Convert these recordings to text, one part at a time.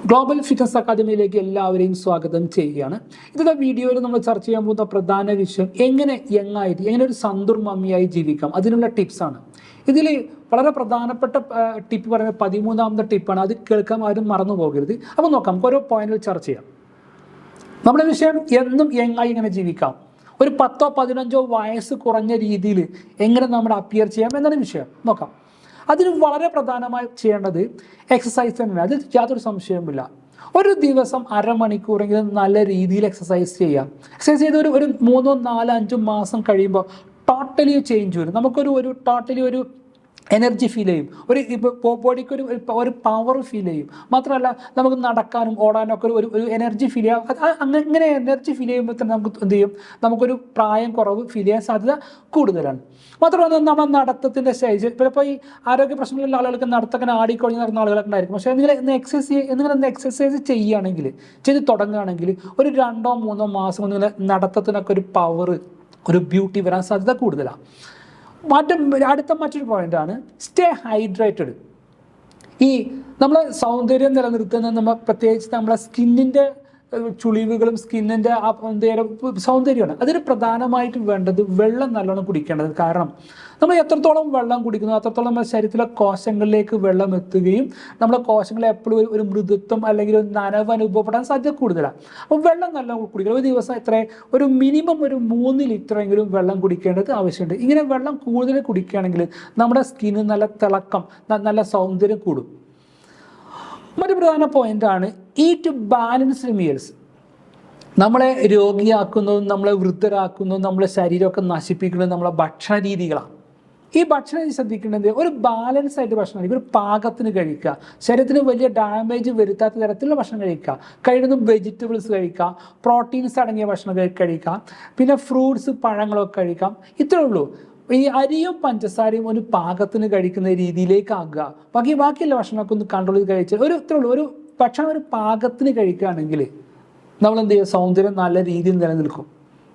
Global fitness അക്കാദമിയിലേക്ക് എല്ലാവരെയും സ്വാഗതം ചെയ്യുകയാണ്. ഇന്നത്തെ വീഡിയോയിൽ നമ്മൾ ചർച്ച ചെയ്യാൻ പോകുന്ന പ്രധാന വിഷയം എങ്ങനെ യങ്ങായിട്ട് എങ്ങനെ ഒരു സന്തുർ മമ്മിയായി ജീവിക്കാം, അതിനുള്ള ടിപ്സാണ്. ഇതിൽ വളരെ പ്രധാനപ്പെട്ട ടിപ്പ് പറയുന്നത് 13ാമത്തെ ടിപ്പാണ്. അത് കേൾക്കാൻ ആരും മറന്നു പോകരുത്. അപ്പോൾ നോക്കാം, നമുക്ക് ഓരോ പോയിന്റിൽ ചർച്ച ചെയ്യാം. നമ്മുടെ വിഷയം എന്നും യങ്ങായി എങ്ങനെ ജീവിക്കാം, ഒരു 10-15 വയസ്സ് കുറഞ്ഞ രീതിയിൽ എങ്ങനെ നമ്മൾ അപ്പിയർ ചെയ്യാം എന്നാണ് വിഷയം. നോക്കാം. അതിന് വളരെ പ്രധാനമായി ചെയ്യേണ്ടത് എക്സസൈസ് തന്നെയാണ്. അതിൽ യാതൊരു സംശയവുമില്ല. ഒരു ദിവസം അരമണിക്കൂറെങ്കിലും നല്ല രീതിയിൽ എക്സസൈസ് ചെയ്യാം. എക്സസൈസ് ചെയ്ത് ഒരു 3-4-5 മാസം കഴിയുമ്പോൾ ടോട്ടലി ചേഞ്ച് വരും. നമുക്കൊരു ടോട്ടലി ഒരു എനർജി ഫീൽ ചെയ്യും, ബോഡിക്ക് ഒരു പവർ ഫീൽ ചെയ്യും. മാത്രമല്ല നമുക്ക് നടക്കാനും ഓടാനും ഒക്കെ ഒരു എനർജി ഫീൽ ചെയ്യാം. അങ്ങനെ എനർജി ഫീൽ ചെയ്യുമ്പോൾ തന്നെ നമുക്ക് എന്ത് ചെയ്യും, നമുക്കൊരു പ്രായം കുറവ് ഫീൽ ചെയ്യാൻ സാധ്യത കൂടുതലാണ്. മാത്രമല്ല നമ്മുടെ നടത്തത്തിൻ്റെ സ്റ്റേജ് ഇപ്പോൾ ഈ ആരോഗ്യ പ്രശ്നങ്ങളുള്ള ആളുകൾക്ക് നടത്തങ്ങനെ ആടിക്കൊഴിഞ്ഞ് നടന്ന ആളുകളൊക്കെ ഉണ്ടായിരിക്കും. പക്ഷേ നിങ്ങൾ എക്സസൈസ് ചെയ്യുകയാണെങ്കിൽ, ചെയ്ത് തുടങ്ങുകയാണെങ്കിൽ ഒരു 2-3 മാസം നിങ്ങൾ നടത്തത്തിനൊക്കെ ഒരു പവർ, ഒരു ബ്യൂട്ടി വരാൻ സാധ്യത കൂടുതലാണ്. അടുത്ത മറ്റൊരു പോയിന്റാണ് സ്റ്റേ ഹൈഡ്രേറ്റഡ്. ഈ നമ്മളെ സൗന്ദര്യം നിലനിർത്തുന്നത് പ്രത്യേകിച്ച് നമ്മളെ സ്കിന്നിൻ്റെ ചുളിവുകളും സ്കിന്നിൻ്റെ സൗന്ദര്യമാണ്. അതിന് പ്രധാനമായിട്ടും വേണ്ടത് വെള്ളം നല്ലോണം കുടിക്കേണ്ടത്. കാരണം നമ്മൾ എത്രത്തോളം വെള്ളം കുടിക്കുന്നു അത്രത്തോളം നമ്മുടെ ശരീരത്തിലെ കോശങ്ങളിലേക്ക് വെള്ളം എത്തുകയും നമ്മുടെ കോശങ്ങളെ എപ്പോഴും ഒരു മൃദുത്വം അല്ലെങ്കിൽ ഒരു നനവ് അനുഭവപ്പെടാൻ സാധ്യത കൂടുതലാണ്. അപ്പോൾ വെള്ളം നല്ലോണം കുടിക്കണം. ഒരു ദിവസം ഒരു മിനിമം 3 ലിറ്ററെങ്കിലും വെള്ളം കുടിക്കേണ്ടത് ആവശ്യമുണ്ട്. ഇങ്ങനെ വെള്ളം കൂടുതൽ കുടിക്കുകയാണെങ്കിൽ നമ്മുടെ സ്കിന്നിന് നല്ല തിളക്കം, നല്ല സൗന്ദര്യം കൂടും. മറ്റു പ്രധാന പോയിന്റാണ് ഈറ്റ് ബാലൻസ്ഡ് മീൽസ്. നമ്മളെ രോഗിയാക്കുന്നതും നമ്മളെ വൃദ്ധരാക്കുന്നതും നമ്മളെ ശരീരമൊക്കെ നശിപ്പിക്കുന്നതും നമ്മളെ ഭക്ഷണ രീതികളാണ്. ഈ ഭക്ഷണ രീതി ശ്രദ്ധിക്കേണ്ടത് ഒരു ബാലൻസ് ആയിട്ട് ഭക്ഷണം കഴിക്കുക, ഒരു പാകത്തിന് കഴിക്കുക, ശരീരത്തിന് വലിയ ഡാമേജ് വരുത്താത്ത തരത്തിലുള്ള ഭക്ഷണം കഴിക്കുക, കഴിയുന്നതും വെജിറ്റബിൾസ് കഴിക്കുക, പ്രോട്ടീൻസ് അടങ്ങിയ ഭക്ഷണം കഴിക്കുക, പിന്നെ ഫ്രൂട്ട്സ് പഴങ്ങളൊക്കെ കഴിക്കാം. ഇത്രേ ഉള്ളൂ. ഈ അരിയും പഞ്ചസാരയും ഒരു പാകത്തിന് കഴിക്കുന്ന രീതിയിലേക്ക് ആകുക. ബാക്കിയുള്ള ഭക്ഷണമൊക്കെ ഒന്ന് കൺട്രോൾ ചെയ്ത് കഴിച്ചാൽ ഇത്രേ ഉള്ളൂ. ഒരു ഭക്ഷണം ഒരു പാകത്തിന് കഴിക്കുകയാണെങ്കിൽ നമ്മൾ എന്ത് ചെയ്യുക, സൗന്ദര്യം നല്ല രീതിയിൽ നിലനിൽക്കും.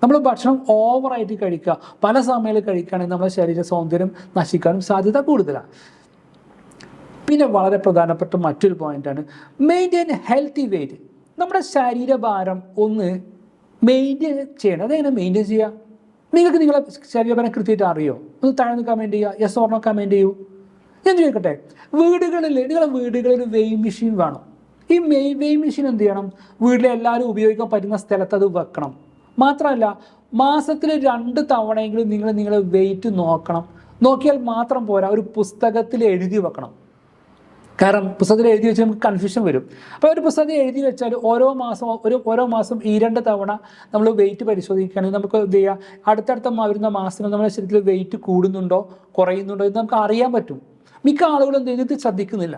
നമ്മൾ ഭക്ഷണം ഓവറായിട്ട് കഴിക്കുക, പല സമയങ്ങളിൽ കഴിക്കുകയാണെങ്കിൽ നമ്മുടെ ശരീര സൗന്ദര്യം നശിക്കാനും സാധ്യത കൂടുതലാണ്. പിന്നെ വളരെ പ്രധാനപ്പെട്ട മറ്റൊരു പോയിന്റാണ് മെയിൻറ്റെയിൻ ഹെൽത്തി വെയിറ്റ്. നമ്മുടെ ശരീരഭാരം ഒന്ന് മെയിൻറ്റെയിൻ ചെയ്യണം. അതെങ്ങനെ മെയിൻറ്റെയിൻ ചെയ്യുക? നിങ്ങൾക്ക് നിങ്ങളെ ശരീരഭാരം കൃത്യമായിട്ട് അറിയോ? ഒന്ന് താഴ്ന്ന് കമൻറ്റ് ചെയ്യുക, യെസ് ഓർ നോ കമൻറ്റ് ചെയ്യൂ. ഞാൻ ചോദിക്കട്ടെ, നിങ്ങളുടെ വീടുകളിൽ ഒരു വെയിങ് മെഷീൻ വേണം. ഈ വെയിങ് മെഷീൻ എന്ത് ചെയ്യണം, വീട്ടിലെ എല്ലാവരും ഉപയോഗിക്കാൻ പറ്റുന്ന സ്ഥലത്ത് അത് വെക്കണം. മാത്രമല്ല മാസത്തിൽ 2 തവണയെങ്കിലും നിങ്ങളെ വെയിറ്റ് നോക്കണം. നോക്കിയാൽ മാത്രം പോരാ, ഒരു പുസ്തകത്തിൽ എഴുതി വെക്കണം. കാരണം പുസ്തകത്തിൽ എഴുതി വെച്ചാൽ നമുക്ക് കൺഫ്യൂഷൻ വരും. അപ്പോൾ ഒരു പുസ്തകത്തിൽ എഴുതി വെച്ചാൽ ഓരോ മാസം ഈ 2 തവണ നമ്മൾ വെയിറ്റ് പരിശോധിക്കുകയാണെങ്കിൽ നമുക്ക് എന്ത് ചെയ്യുക, അടുത്തടുത്ത വരുന്ന മാസങ്ങൾ നമ്മുടെ ശരീരത്തിൽ വെയിറ്റ് കൂടുന്നുണ്ടോ കുറയുന്നുണ്ടോ എന്ന് നമുക്ക് അറിയാൻ പറ്റും. മിക്ക ആളുകളും എന്ത് ചെയ്യുന്നത് ശ്രദ്ധിക്കുന്നില്ല.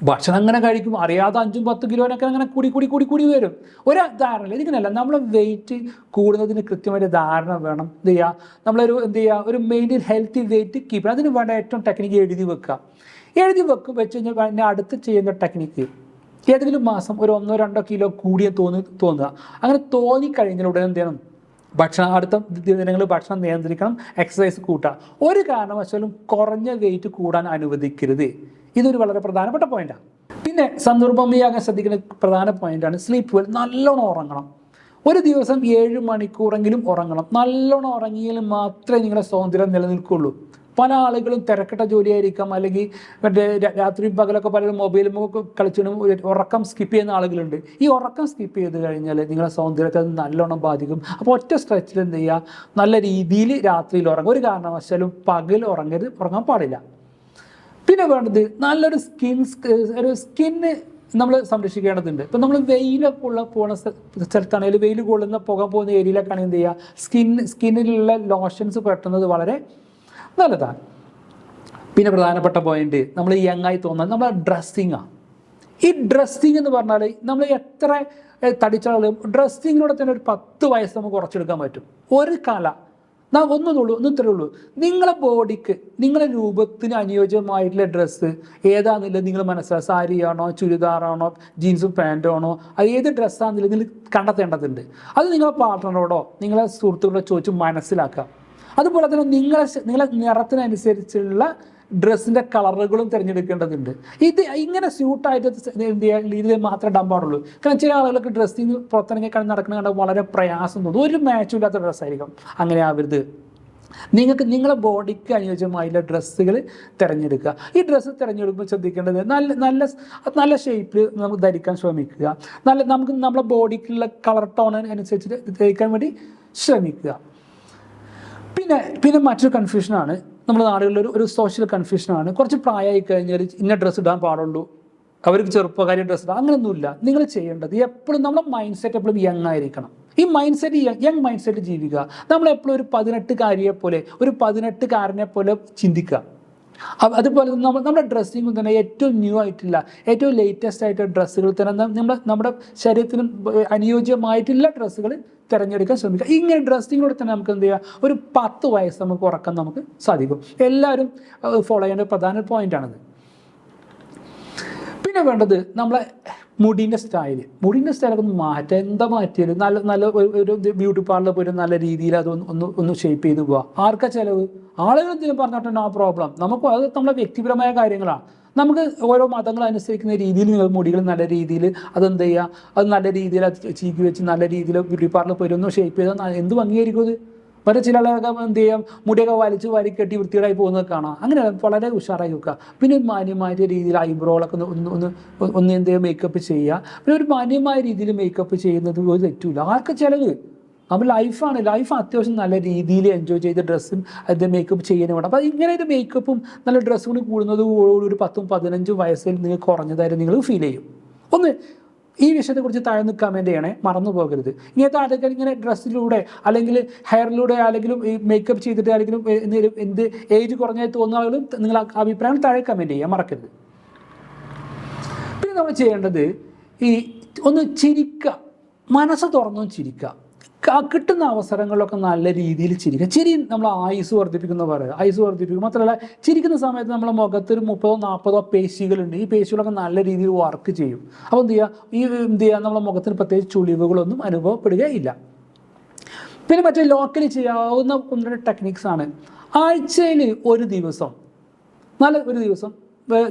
ഭക്ഷണം അങ്ങനെ കഴിക്കും, അറിയാതെ 5-10 കിലോനൊക്കെ അങ്ങനെ കൂടി വരും. ഒരു ധാരണ ഇതിങ്ങനെയല്ല. നമ്മൾ വെയിറ്റ് കൂടുന്നതിന് കൃത്യമായിട്ട് ധാരണ വേണം. എന്ത് ചെയ്യുക, ഒരു മെയിൻറ്റെയിൻ ഹെൽത്തി വെയിറ്റ് കീപ്പ്. അതിന് വേണ്ട ഏറ്റവും ടെക്നിക്ക് എഴുതി വെക്കുക. വെച്ച് കഴിഞ്ഞാൽ പിന്നെ അടുത്ത് ചെയ്യുന്ന ടെക്നിക്ക് ഏതെങ്കിലും മാസം ഒരു 1-2 കിലോ കൂടിയ തോന്നുക. അങ്ങനെ തോന്നിക്കഴിഞ്ഞാൽ ഉടനെ എന്ത് ചെയ്യണം, അടുത്ത ദിനങ്ങളിൽ ഭക്ഷണം നിയന്ത്രിക്കണം, എക്സസൈസ് കൂട്ടുക. ഒരു കാരണവശാലും കുറഞ്ഞ വെയിറ്റ് കൂടാൻ അനുവദിക്കരുത്. ഇതൊരു വളരെ പ്രധാനപ്പെട്ട പോയിന്റാണ്. പിന്നെ സന്ദർഭമിയാകാൻ ശ്രദ്ധിക്കുന്ന പ്രധാന പോയിന്റാണ് സ്ലീപ്പ് വെൽ. നല്ലോണം ഉറങ്ങണം. ഒരു ദിവസം 7 മണിക്കൂറെങ്കിലും ഉറങ്ങണം. നല്ലോണം ഉറങ്ങിയാൽ മാത്രമേ നിങ്ങളുടെ സൗന്ദര്യം നിലനിൽക്കുള്ളൂ. പല ആളുകളും തിരക്കിട്ട ജോലിയായിരിക്കാം, അല്ലെങ്കിൽ രാത്രി പകലൊക്കെ പലരും മൊബൈലും കളിച്ചിടും, ഉറക്കം സ്കിപ്പ് ചെയ്യുന്ന ആളുകളുണ്ട്. ഈ ഉറക്കം സ്കിപ്പ് ചെയ്ത് കഴിഞ്ഞാൽ നിങ്ങളുടെ സൗന്ദര്യത്തെ അത് നല്ലോണം ബാധിക്കും. അപ്പോൾ ഒറ്റ സ്ട്രെച്ചിൽ എന്ത് ചെയ്യുക, നല്ല രീതിയിൽ രാത്രിയിൽ ഉറങ്ങുക. ഒരു കാരണവശാലും പകൽ ഉറങ്ങാൻ പാടില്ല. പിന്നെ വേണ്ടത് നല്ലൊരു സ്കിന്ന് നമ്മൾ സംരക്ഷിക്കേണ്ടതുണ്ട്. ഇപ്പം നമ്മൾ വെയിലൊക്കെ പോകുന്ന സ്ഥലത്താണെങ്കിൽ, വെയിൽ കൊള്ളുന്ന പോകാൻ പോകുന്ന ഏരിയയിലൊക്കെയാണെങ്കിൽ എന്ത് ചെയ്യുക, സ്കിന്നിലുള്ള ലോഷൻസ് പെട്ടുന്നത് വളരെ നല്ലതാണ്. പിന്നെ പ്രധാനപ്പെട്ട പോയിന്റ് നമ്മൾ യങ്ങായി തോന്നുന്നത് നമ്മളെ ഡ്രസ്സിങ്ങാണ്. ഈ ഡ്രസ്സിങ് എന്ന് പറഞ്ഞാൽ നമ്മൾ എത്ര തടിച്ചാലും ഡ്രസ്സിങ്ങിലൂടെ തന്നെ ഒരു 10 വയസ്സ് നമുക്ക് കുറച്ചെടുക്കാൻ പറ്റും. ഒരു കല ഇത്രേ ഉള്ളൂ. നിങ്ങളെ ബോഡിക്ക്, നിങ്ങളുടെ രൂപത്തിന് അനുയോജ്യമായിട്ടുള്ള ഡ്രസ്സ് ഏതാണെന്നില്ല നിങ്ങൾ മനസ്സിലാക്കുക. സാരിയാണോ, ചുരിദാറാണോ, ജീൻസും പാൻറ്റാണോ, അത് ഏത് ഡ്രസ്സാണെന്നില്ല നിങ്ങൾ കണ്ടെത്തേണ്ടതുണ്ട്. അത് നിങ്ങളെ പാർട്ട്ണറോടോ നിങ്ങളെ സുഹൃത്തുക്കളോടോ ചോദിച്ച് മനസ്സിലാക്കുക. അതുപോലെ തന്നെ നിങ്ങളെ നിറത്തിനനുസരിച്ചുള്ള ഡ്രസ്സിൻ്റെ കളറുകളും തിരഞ്ഞെടുക്കേണ്ടതുണ്ട്. ഇത് ഇങ്ങനെ സ്യൂട്ടായിട്ട് എന്ത് ചെയ്യുക രീതിയിൽ മാത്രമേ ഇടാൻ പാടുള്ളൂ. കാരണം ചില ആളുകൾക്ക് ഡ്രസ്സിങ് പുറത്തിറങ്ങി നടക്കുന്ന കണ്ടാൽ വളരെ പ്രയാസം തോന്നും. ഒരു മാച്ചും ഇല്ലാത്ത ഡ്രസ്സായിരിക്കും. അങ്ങനെ ആവരുത്. നിങ്ങൾക്ക് നിങ്ങളുടെ ബോഡിക്ക് അനുയോജ്യമായുള്ള ഡ്രസ്സുകൾ തിരഞ്ഞെടുക്കുക. ഈ ഡ്രസ്സ് തിരഞ്ഞെടുക്കുമ്പോൾ ശ്രദ്ധിക്കേണ്ടത് നല്ല നല്ല നല്ല ഷേപ്പിൽ നമുക്ക് ധരിക്കാൻ ശ്രമിക്കുക. നമുക്ക് നമ്മുടെ ബോഡിക്കുള്ള കളർ ടോൺ അനുസരിച്ച് ധരിക്കാൻ വേണ്ടി ശ്രമിക്കുക. പിന്നെ മറ്റൊരു കൺഫ്യൂഷനാണ് നമ്മുടെ നാടുകളിൽ ഒരു സോഷ്യൽ കൺഫ്യൂഷനാണ്. കുറച്ച് പ്രായമായി കഴിഞ്ഞാൽ ഇന്ന ഡ്രസ്സ് ഇടാൻ പാടുള്ളൂ, അവർക്ക് ചെറുപ്പക്കാരി ഡ്രസ്സ് ഇടാം, അങ്ങനെയൊന്നുമില്ല. നിങ്ങൾ ചെയ്യേണ്ടത് എപ്പോഴും നമ്മുടെ മൈൻഡ് സെറ്റ് എപ്പോഴും യങ് ആയിരിക്കണം. ഈ mind set young mind set ജീവിക്കുക. നമ്മളെപ്പോഴും ഒരു 18കാരിയെ പോലെ ഒരു 18കാരനെ പോലെ ചിന്തിക്കുക. അതുപോലെ നമ്മുടെ ഡ്രസ്സിങ്ങും തന്നെ ഏറ്റവും ന്യൂ ആയിട്ടില്ല, ഏറ്റവും ലേറ്റസ്റ്റ് ആയിട്ട് ഡ്രസ്സുകൾ തന്നെ നമ്മുടെ ശരീരത്തിന് അനുയോജ്യമായിട്ടുള്ള ഡ്രസ്സുകൾ തിരഞ്ഞെടുക്കാൻ ശ്രമിക്കുക. ഇങ്ങനെ ഡ്രസ്സിങ്ങിലൂടെ തന്നെ നമുക്ക് എന്ത് ചെയ്യുക, ഒരു 10 വയസ്സ് നമുക്ക് ഉറക്കാൻ നമുക്ക് സാധിക്കും. എല്ലാവരും ഫോളോ ചെയ്യേണ്ട പ്രധാന പോയിന്റാണിത്. പിന്നെ വേണ്ടത് നമ്മളെ മുടീൻ്റെ സ്റ്റൈലൊക്കെ ഒന്ന് മാറ്റുക. എന്താ മാറ്റിയാൽ നല്ല ഒരു ബ്യൂട്ടി പാർലർ പോയിട്ട് നല്ല രീതിയിൽ അത് ഒന്ന് ഷേപ്പ് ചെയ്ത് പോവുക. ആർക്കാ ചിലവ്? ആളുകൾ എന്തെങ്കിലും പറഞ്ഞിട്ടുണ്ട്, ആ പ്രോബ്ലം. നമുക്ക് അത് നമ്മളെ വ്യക്തിപരമായ കാര്യങ്ങളാണ്. നമുക്ക് ഓരോ മതങ്ങൾ അനുസരിക്കുന്ന രീതിയിൽ നിങ്ങൾ മുടികൾ നല്ല രീതിയിൽ അതെന്ത് ചെയ്യുക, അത് നല്ല രീതിയിൽ അത് ചീക്കി വെച്ച് നല്ല രീതിയിൽ ബ്യൂട്ടി പാർലർ പോയിട്ട് ഒന്ന് ഷേപ്പ് ചെയ്താൽ എന്ത് ഭംഗിയായിരിക്കും അത്. വേറെ ചില ആളുകളൊക്കെ എന്ത് ചെയ്യാം, മുടിയൊക്കെ വലിച്ച് വാരിക്കെട്ടി വൃത്തികേടായി പോകുന്നത് കാണാം. അങ്ങനെ വളരെ ഉഷാറായി വെക്കുക. പിന്നെ ഒരു മാന്യമായ രീതിയിൽ ഐബ്രോകളൊക്കെ ഒന്ന് എന്ത് ചെയ്യുക, മേക്കപ്പ് ചെയ്യുക. പിന്നെ ഒരു മാന്യമായ രീതിയിൽ മേക്കപ്പ് ചെയ്യുന്നത് ഒരു തെറ്റില്ല. ആർക്ക് ചിലവ്? നമ്മൾ ലൈഫ് അത്യാവശ്യം നല്ല രീതിയിൽ എൻജോയ് ചെയ്ത് ഡ്രസ്സും അതിൻ്റെ മേക്കപ്പ് ചെയ്യാനും വേണം. അപ്പോൾ ഇങ്ങനെ ഒരു മേക്കപ്പും നല്ല ഡ്രസ്സും കൂടി കൂടുന്നത് ഒരു 10-15 വയസ്സിൽ നിങ്ങൾ കുറഞ്ഞതായിട്ട് നിങ്ങൾ ഫീൽ ചെയ്യും. ഒന്ന് ഈ വിഷയത്തെക്കുറിച്ച് താഴെ കമൻറ്റ് ചെയ്യണേ, മറന്നു പോകരുത്. ഇങ്ങനത്തെ ആളുകൾ ഇങ്ങനെ ഡ്രസ്സിലൂടെ അല്ലെങ്കിൽ ഹെയറിലൂടെ അല്ലെങ്കിൽ ഈ മേക്കപ്പ് ചെയ്തിട്ട് അല്ലെങ്കിൽ എന്ത് ഏജ് കുറഞ്ഞായി തോന്നുന്ന ആളുകളും നിങ്ങൾ അഭിപ്രായം താഴെ കമൻറ്റ് ചെയ്യാൻ മറക്കരുത്. പിന്നെ നമ്മൾ ചെയ്യേണ്ടത് ഒന്ന് ചിരിക്കുക, മനസ്സ് തുറന്നും ചിരിക്കുക. കിട്ടുന്ന അവസരങ്ങളിലൊക്കെ നല്ല രീതിയിൽ ചിരിക്കുക. ചിരി നമ്മൾ ആയുസ് വർദ്ധിപ്പിക്കുന്ന പറയുക, ആയുസ് വർദ്ധിപ്പിക്കും. മാത്രമല്ല ചിരിക്കുന്ന സമയത്ത് നമ്മളെ മുഖത്ത് ഒരു 30-40 പേശികളുണ്ട്. ഈ പേശികളൊക്കെ നല്ല രീതിയിൽ വർക്ക് ചെയ്യും. അപ്പോൾ എന്ത് ചെയ്യുക, നമ്മളെ മുഖത്തിന് പ്രത്യേകിച്ച് ചുളിവുകളൊന്നും അനുഭവപ്പെടുകയില്ല. പിന്നെ മറ്റേ ലോക്കലി ചെയ്യാവുന്ന 1-2 ടെക്നിക്സാണ്. ആഴ്ചയിൽ ഒരു ദിവസം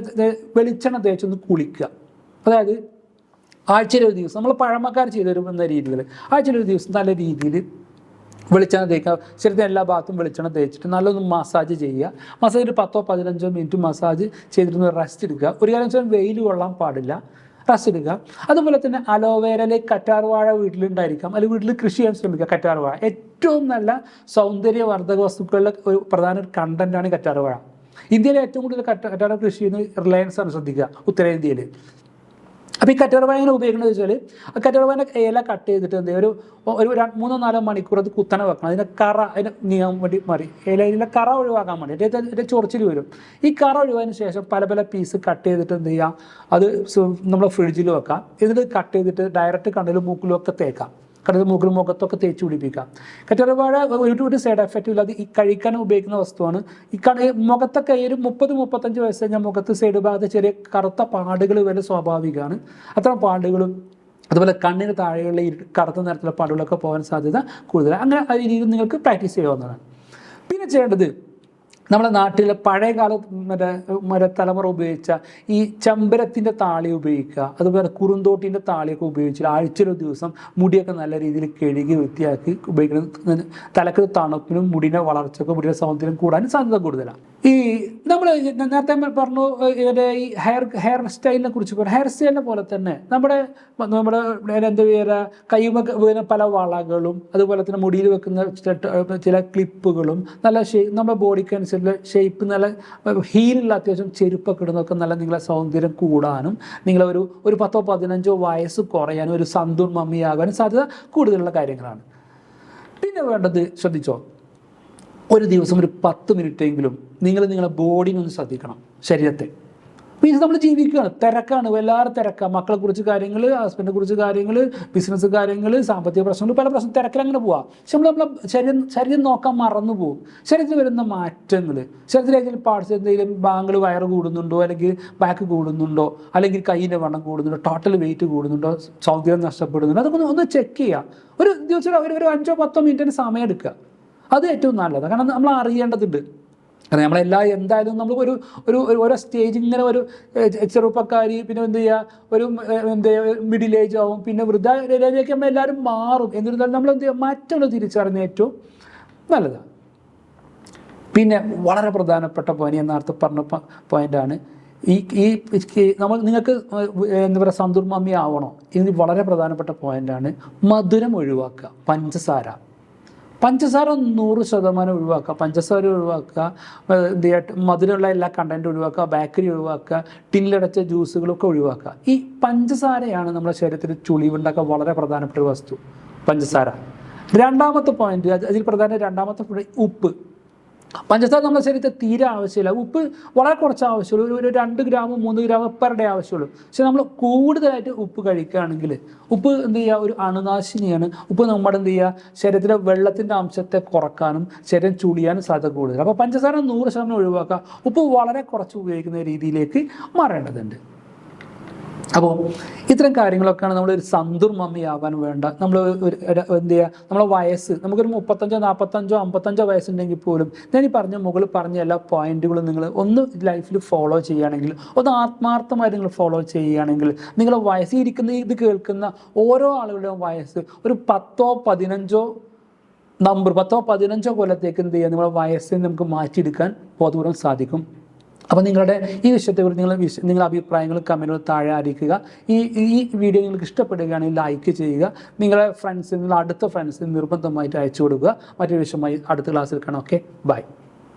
വെളിച്ചെണ്ണ തേച്ചൊന്ന് കുളിക്കുക. അതായത് ആഴ്ചയിൽ ഒരു ദിവസം, നമ്മൾ പഴമക്കാർ ചെയ്തു വരുന്ന രീതിയിൽ ആഴ്ചയിൽ ഒരു ദിവസം നല്ല രീതിയിൽ വെളിച്ചെണ്ണ തേക്കുക. ശരീരത്തിന് എല്ലാ ഭാഗത്തും വെളിച്ചെണ്ണ തേച്ചിട്ട് നല്ലൊന്ന് മസാജ് ചെയ്യുക. മസാജ് ഒരു 10-15 മിനിറ്റ് മസാജ് ചെയ്തിട്ട് റെസ്റ്റ് എടുക്കുക. ഒരു കാര്യം വെച്ചാൽ വെയിൽ കൊള്ളാൻ പാടില്ല, റെസ്റ്റ് എടുക്കുക. അതുപോലെ തന്നെ അലോവേരയിലെ കറ്റാർവാഴ വീട്ടിലുണ്ടായിരിക്കാം, അല്ലെങ്കിൽ വീട്ടിൽ കൃഷി ചെയ്യാൻ ശ്രമിക്കുക. കറ്റാർവാഴ ഏറ്റവും നല്ല സൗന്ദര്യവർദ്ധക വസ്തുക്കളുടെ ഒരു പ്രധാന കണ്ടന്റാണ് കറ്റാർവാഴ. ഇന്ത്യയിലെ ഏറ്റവും കൂടുതൽ കറ്റാർവാഴ കൃഷി ചെയ്യുന്നത് റിലയൻസ് ആണ്, ശ്രദ്ധിക്കുക, ഉത്തരേന്ത്യയിൽ. അപ്പോൾ ഈ കറ്റാർവാഴ എങ്ങനെ ഉപയോഗിക്കുന്നത് വെച്ചാൽ, കറ്റാർവാഴ ഇല കട്ട് ചെയ്തിട്ട് എന്ത് ഒരു 3-4 മണിക്കൂർ അത് കുത്തനെ വെക്കണം. അതിനെ നീങ്ങാൻ വേണ്ടി ഇലയിലെ കറ ഒഴിവാക്കാൻ വേണ്ടി അതിൻ്റെ ചൊറിച്ചിൽ വരും. ഈ കറ ഒഴിവായതിന് ശേഷം പല പീസ് കട്ട് ചെയ്തിട്ട് എന്ത് ചെയ്യുക, അത് നമ്മൾ ഫ്രിഡ്ജിൽ വെക്കാം. ഇതിൽ കട്ട് ചെയ്തിട്ട് ഡയറക്റ്റ് കണ്ണിലും മൂക്കിലും ഒക്കെ തേക്കാം. കണ്ണിലും മൂക്കിലും മുഖത്തൊക്കെ തേച്ച് പിടിപ്പിക്കാം. കറ്റാർവാഴ ഒരു സൈഡ് എഫക്റ്റും ഇല്ലാതെ ഈ കഴിക്കാൻ ഉപയോഗിക്കുന്ന വസ്തുവാണ്. ഈ മുഖത്തൊക്കെ ഒരു 30-35 വയസ്സ് കഴിഞ്ഞാൽ മുഖത്ത് സൈഡ് ഭാഗത്ത് ചെറിയ കറുത്ത പാടുകൾ വരെ സ്വാഭാവികമാണ്. അത്തരം പാടുകളും അതുപോലെ കണ്ണിന് താഴെയുള്ള ഈ കറുത്ത നിറത്തിലുള്ള പാടുകളൊക്കെ പോകാൻ സാധ്യത കൂടുതലാണ്. അങ്ങനെ ആ രീതിയിൽ നിങ്ങൾക്ക് പ്രാക്ടീസ് ചെയ്യാവുന്നതാണ്. പിന്നെ ചെയ്യേണ്ടത്, നമ്മുടെ നാട്ടിലെ പഴയകാല തലമുറ ഉപയോഗിച്ച ഈ ചമ്പരത്തിൻ്റെ താളി ഉപയോഗിക്കുക. അതുപോലെ കുറുന്തോട്ടിൻ്റെ താളിയൊക്കെ ഉപയോഗിച്ചിട്ട് ആഴ്ചയിലൊരു ദിവസം മുടിയൊക്കെ നല്ല രീതിയിൽ കഴുകി വൃത്തിയാക്കി ഉപയോഗിക്കുന്നത് തലക്ക് തണുപ്പിനും മുടിയുടെ വളർച്ചയ്ക്കും മുടിയുടെ സൗന്ദര്യം കൂടാനും സാധ്യത കൂടുതലാണ്. ഈ നമ്മൾ നേരത്തെ പറഞ്ഞു ഇവരുടെ ഈ ഹെയർ സ്റ്റൈലിനെ കുറിച്ച് പറഞ്ഞു. ഹെയർ സ്റ്റൈലിനെ പോലെ തന്നെ നമ്മുടെ എന്താ പറയുക, കൈമൊക്കെ പല വളകളും അതുപോലെ തന്നെ മുടിയിൽ വെക്കുന്ന ചില ക്ലിപ്പുകളും നല്ല നമ്മുടെ ബോഡിക്ക് അനുസരിച്ച് ഷേപ്പ് നല്ല ഹീലുള്ള അത്യാവശ്യം ചെരുപ്പൊക്കെ ഇടുന്നതൊക്കെ നല്ല നിങ്ങളെ സൗന്ദര്യം കൂടാനും നിങ്ങളെ ഒരു 10-15 വയസ്സ് കുറയാനും ഒരു സന്തൂർ മമ്മിയാകാനും സാധ്യത കൂടുതലുള്ള കാര്യങ്ങളാണ്. പിന്നെ വേണ്ടത്, ശ്രദ്ധിച്ചോ, ഒരു ദിവസം ഒരു 10 മിനിറ്റെങ്കിലും നിങ്ങളെ ബോഡിനെ ഒന്ന് ശ്രദ്ധിക്കണം, ശരീരത്തെ. മീൻസ് നമ്മൾ ജീവിക്കുകയാണ്, തിരക്കാണ്, എല്ലാവരും തിരക്കാണ്. മക്കളെ കുറിച്ച് കാര്യങ്ങൾ, ഹസ്ബൻഡിനെ കുറിച്ച് കാര്യങ്ങൾ, ബിസിനസ് കാര്യങ്ങൾ, സാമ്പത്തിക പ്രശ്നങ്ങൾ, പല പ്രശ്നം തിരക്കിൽ അങ്ങനെ പോവാം. പക്ഷെ നമ്മളെ ശരീരം നോക്കാൻ മറന്നു പോകും. ശരീരത്തിൽ വരുന്ന മാറ്റങ്ങൾ, ശരീരത്തിലെ ഏതെങ്കിലും പാർട്സ്, എന്തെങ്കിലും ഭാഗങ്ങൾ വയറ് കൂടുന്നുണ്ടോ, അല്ലെങ്കിൽ ബാക്ക് കൂടുന്നുണ്ടോ, അല്ലെങ്കിൽ കൈയിൻ്റെ വണ്ണം കൂടുന്നുണ്ടോ, ടോട്ടൽ വെയിറ്റ് കൂടുന്നുണ്ടോ, സൗന്ദര്യം നഷ്ടപ്പെടുന്നുണ്ടോ, അതൊക്കെ ഒന്ന് ചെക്ക് ചെയ്യുക. ഒരു ദിവസം ഒരു 5-10 മിനിറ്റിന് സമയം എടുക്കുക. അത് ഏറ്റവും നല്ലതാണ്. കാരണം നമ്മൾ അറിയേണ്ടതുണ്ട് കാരണം എന്തായാലും നമ്മൾ ഓരോ സ്റ്റേജ് ഇങ്ങനെ ഒരു ചെറുപ്പക്കാരി, പിന്നെ എന്ത് ചെയ്യുക, ഒരു മിഡിൽ ഏജ് ആവും, പിന്നെ വൃദ്ധയിലേക്ക് നമ്മൾ എല്ലാവരും മാറും. എന്നിരുന്നാലും നമ്മൾ എന്ത് ചെയ്യുക, മാറ്റങ്ങൾ തിരിച്ചറിഞ്ഞ ഏറ്റവും നല്ലതാണ്. പിന്നെ വളരെ പ്രധാനപ്പെട്ട പോയിന്റ്, ഞാൻ നേരത്തെ പറഞ്ഞ പോയിന്റാണ് നിങ്ങൾക്ക് എന്താ പറയുക, സന്തുർമമ്മി ആവണോ, ഇത് വളരെ പ്രധാനപ്പെട്ട പോയിന്റാണ്. മധുരം ഒഴിവാക്കുക, പഞ്ചസാര 100% ഒഴിവാക്കുക. പഞ്ചസാര ഒഴിവാക്കുക, എന്ത് ചെയ്യുക, മധുരമുള്ള എല്ലാ കണ്ടൻറ്റും ഒഴിവാക്കുക, ബേക്കറി ഒഴിവാക്കുക, ടിന്നിലടച്ച ജ്യൂസുകളൊക്കെ ഒഴിവാക്കുക. ഈ പഞ്ചസാരയാണ് നമ്മുടെ ശരീരത്തിൽ ചുളിവുണ്ടാക്കാൻ വളരെ പ്രധാനപ്പെട്ട ഒരു വസ്തു, പഞ്ചസാര. രണ്ടാമത്തെ പോയിന്റ്, അതിൽ പ്രധാന രണ്ടാമത്തെ ഉപ്പ്. പഞ്ചസാര നമ്മുടെ ശരീരത്തിൽ തീരെ ആവശ്യമില്ല. ഉപ്പ് വളരെ കുറച്ച് ആവശ്യമുള്ളൂ, ഒരു 2 ഗ്രാം 3 ഗ്രാം പെർ ഡേ ആവശ്യമുള്ളൂ. പക്ഷെ നമ്മൾ കൂടുതലായിട്ട് ഉപ്പ് കഴിക്കുകയാണെങ്കിൽ, ഉപ്പ് എന്ത് ചെയ്യുക, ഒരു അണുനാശിനിയാണ്. ഉപ്പ് നമ്മുടെ എന്ത് ചെയ്യുക, ശരീരത്തിലെ വെള്ളത്തിൻ്റെ അംശത്തെ കുറക്കാനും ശരീരം ചുളിയാനും സാധ്യത കൂടുതൽ. അപ്പോൾ പഞ്ചസാര 100% ഒഴിവാക്കുക, ഉപ്പ് വളരെ കുറച്ച് ഉപയോഗിക്കുന്ന രീതിയിലേക്ക് മാറേണ്ടതുണ്ട്. അപ്പോൾ ഇത്തരം കാര്യങ്ങളൊക്കെയാണ് നമ്മളൊരു സന്തുർമമ്മി ആവാൻ വേണ്ട. നമ്മൾ എന്ത് ചെയ്യുക, നമ്മളെ വയസ്സ്, നമുക്കൊരു 35, 45, 55 വയസ്സുണ്ടെങ്കിൽ പോലും ഞാൻ മുകളിൽ പറഞ്ഞ എല്ലാ പോയിന്റുകളും നിങ്ങൾ ഒന്ന് ലൈഫിൽ ഫോളോ ചെയ്യുകയാണെങ്കിൽ, ഒന്ന് ആത്മാർത്ഥമായിട്ട് നിങ്ങൾ ഫോളോ ചെയ്യുകയാണെങ്കിൽ, നിങ്ങളെ വയസ്സ് ഇത് കേൾക്കുന്ന ഓരോ ആളുകളുടെയും വയസ്സ് ഒരു 10, 15 കൊല്ലത്തേക്ക് എന്ത് ചെയ്യുക, നിങ്ങളുടെ വയസ്സിനെ നമുക്ക് മാറ്റിയെടുക്കാൻ ബോധപൂർവ്വം സാധിക്കും. അപ്പോൾ നിങ്ങളുടെ ഈ വിഷയത്തെക്കുറിച്ച് നിങ്ങളുടെ അഭിപ്രായങ്ങൾ കമൻറ്റുകൾ താഴെ അറിയിക്കുക. ഈ വീഡിയോ നിങ്ങൾക്ക് ഇഷ്ടപ്പെടുകയാണെങ്കിൽ ലൈക്ക് ചെയ്യുക. നിങ്ങളുടെ അടുത്ത ഫ്രണ്ട്സിന് നിർബന്ധമായിട്ട് അയച്ചു കൊടുക്കുക. മറ്റൊരു വിഷയമായി അടുത്ത ക്ലാസ്സിൽ കാണാം. Okay, by.